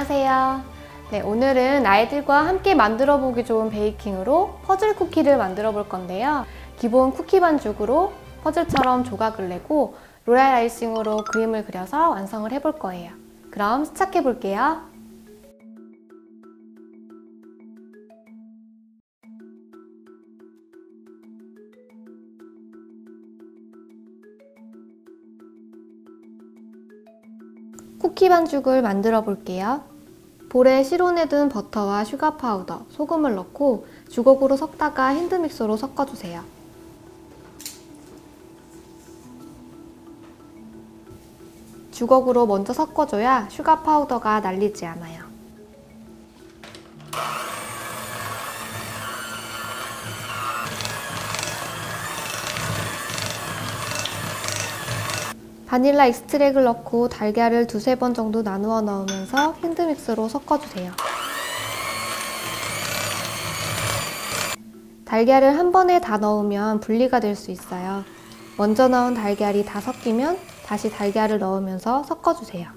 안녕하세요. 네, 오늘은 아이들과 함께 만들어 보기 좋은 베이킹으로 퍼즐 쿠키를 만들어 볼 건데요. 기본 쿠키 반죽으로 퍼즐처럼 조각을 내고 로얄 아이싱으로 그림을 그려서 완성을 해볼 거예요. 그럼 시작해 볼게요. 쿠키 반죽을 만들어 볼게요. 볼에 실온해둔 버터와 슈가 파우더, 소금을 넣고 주걱으로 섞다가 핸드믹서로 섞어주세요. 주걱으로 먼저 섞어줘야 슈가 파우더가 날리지 않아요. 바닐라 익스트랙을 넣고 달걀을 두세 번 정도 나누어 넣으면서 핸드믹스로 섞어주세요. 달걀을 한 번에 다 넣으면 분리가 될 수 있어요. 먼저 넣은 달걀이 다 섞이면 다시 달걀을 넣으면서 섞어주세요.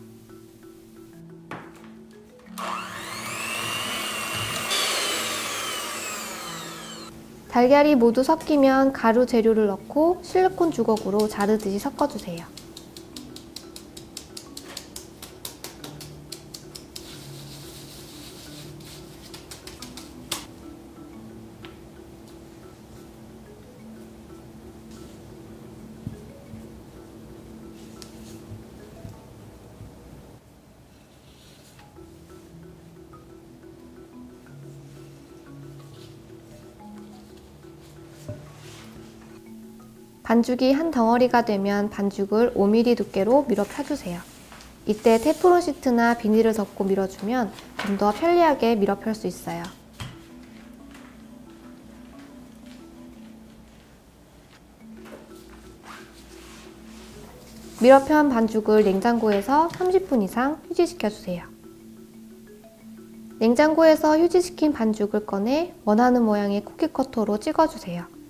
달걀이 모두 섞이면 가루 재료를 넣고 실리콘 주걱으로 자르듯이 섞어주세요. 반죽이 한 덩어리가 되면 반죽을 5mm 두께로 밀어 펴주세요. 이때 테프론 시트나 비닐을 덮고 밀어주면 좀 더 편리하게 밀어 펼 수 있어요. 밀어 편 반죽을 냉장고에서 30분 이상 휴지시켜주세요. 냉장고에서 휴지시킨 반죽을 꺼내 원하는 모양의 쿠키 커터로 찍어주세요.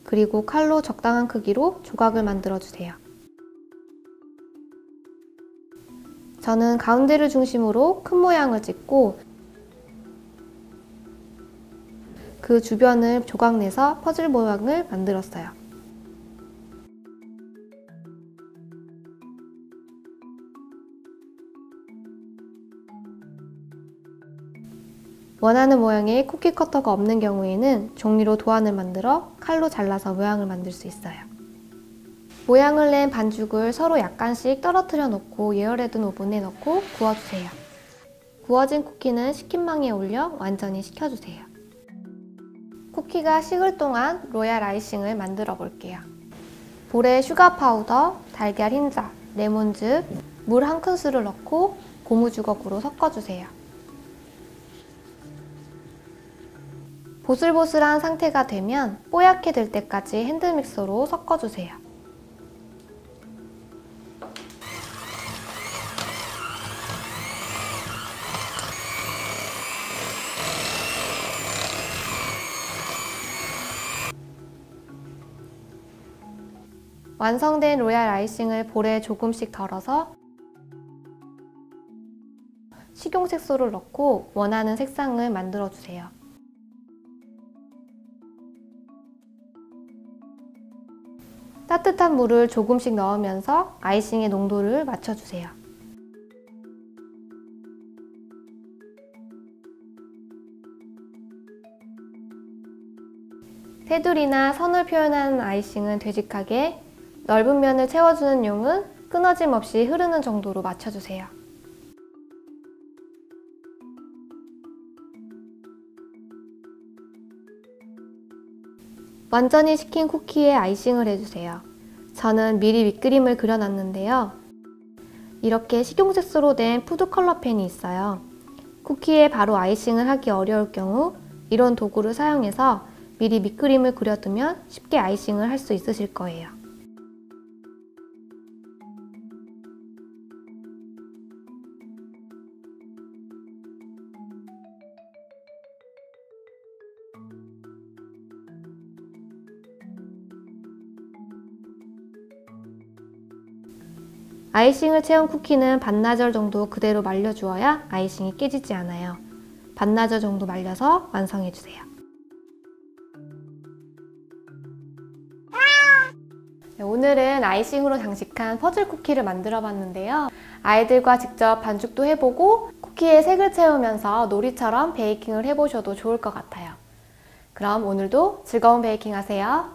그리고 칼로 적당한 크기로 조각을 만들어주세요. 저는 가운데를 중심으로 큰 모양을 찍고 그 주변을 조각 내서 퍼즐 모양을 만들었어요. 원하는 모양의 쿠키 커터가 없는 경우에는 종이로 도안을 만들어 칼로 잘라서 모양을 만들 수 있어요. 모양을 낸 반죽을 서로 약간씩 떨어뜨려 놓고 예열해둔 오븐에 넣고 구워주세요. 구워진 쿠키는 식힌망에 올려 완전히 식혀주세요. 쿠키가 식을 동안 로얄 아이싱을 만들어 볼게요. 볼에 슈가 파우더, 달걀 흰자, 레몬즙, 물 한 큰술을 넣고 고무주걱으로 섞어주세요. 보슬보슬한 상태가 되면 뽀얗게 될 때까지 핸드믹서로 섞어주세요. 완성된 로얄 아이싱을 볼에 조금씩 덜어서 식용 색소를 넣고 원하는 색상을 만들어주세요. 따뜻한 물을 조금씩 넣으면서 아이싱의 농도를 맞춰주세요. 테두리나 선을 표현하는 아이싱은 되직하게, 넓은 면을 채워주는 용은 끊어짐 없이 흐르는 정도로 맞춰주세요. 완전히 식힌 쿠키에 아이싱을 해주세요. 저는 미리 밑그림을 그려놨는데요. 이렇게 식용색소로 된 푸드 컬러 펜이 있어요. 쿠키에 바로 아이싱을 하기 어려울 경우 이런 도구를 사용해서 미리 밑그림을 그려두면 쉽게 아이싱을 할 수 있으실 거예요. 아이싱을 채운 쿠키는 반나절 정도 그대로 말려주어야 아이싱이 깨지지 않아요. 반나절 정도 말려서 완성해주세요. 오늘은 아이싱으로 장식한 퍼즐 쿠키를 만들어 봤는데요. 아이들과 직접 반죽도 해보고 쿠키에 색을 채우면서 놀이처럼 베이킹을 해보셔도 좋을 것 같아요. 그럼 오늘도 즐거운 베이킹 하세요.